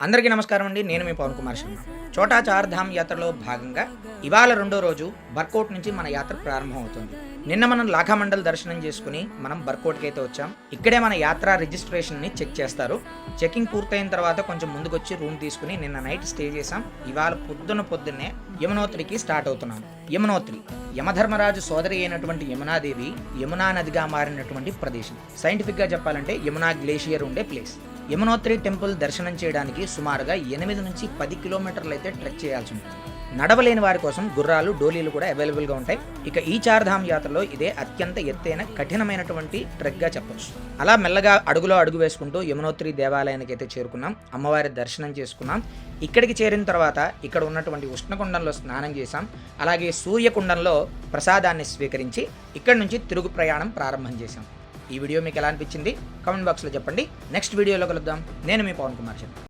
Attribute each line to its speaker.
Speaker 1: అందరికీ నమస్కారం అండి. నేను మీ పవన్ కుమార్ శర్మ. చోటా చార్ధామ్ యాత్రలో భాగంగా ఇవాళ రెండో రోజు బర్కోట్ నుంచి మన యాత్ర ప్రారంభం అవుతుంది. నిన్న మనం లాఖామండల్ దర్శనం చేసుకుని మనం బర్కోట్కి అయితే వచ్చాం. ఇక్కడే మన యాత్ర రిజిస్ట్రేషన్ని చెక్ చేస్తారు. చెకింగ్ పూర్తయిన తర్వాత కొంచెం ముందుకొచ్చి రూమ్ తీసుకుని నిన్న నైట్ స్టే చేసాం. ఇవాళ పొద్దున్నే యమునోత్రికి స్టార్ట్ అవుతున్నాం. యమునోత్రి యమధర్మరాజు సోదరి అయినటువంటి యమునాదేవి యమునా నదిగా మారినటువంటి ప్రదేశం. సైంటిఫిక్గా చెప్పాలంటే యమునా గ్లేషియర్ ఉండే ప్లేస్. యమునోత్రి టెంపుల్ దర్శనం చేయడానికి సుమారుగా 8 నుంచి 10 కిలోమీటర్లు అయితే ట్రెక్ చేయాల్సి ఉంటుంది. నడవలేని వారి కోసం గుర్రాలు, డోలీలు కూడా అవైలబుల్గా ఉంటాయి. ఇక ఈ చార్ధామ్ యాత్రలో ఇదే అత్యంత ఎత్తైన కఠినమైనటువంటి ట్రెక్గా చెప్పొచ్చు. అలా మెల్లగా అడుగులో అడుగు వేసుకుంటూ యమునోత్రి దేవాలయానికి అయితే చేరుకున్నాం. అమ్మవారి దర్శనం చేసుకున్నాం. ఇక్కడికి చేరిన తర్వాత ఇక్కడ ఉన్నటువంటి ఉష్ణకుండంలో స్నానం చేశాం. అలాగే సూర్యకుండంలో ప్రసాదాన్ని స్వీకరించి ఇక్కడి నుంచి తిరుగు ప్రయాణం ప్రారంభం చేశాం. ఈ వీడియో మీకు ఎలా అనిపించింది కామెంట్ బాక్స్లో చెప్పండి. నెక్స్ట్ వీడియోలో కలుద్దాం. నేను మీ పవన్ కుమార్ శర్మ.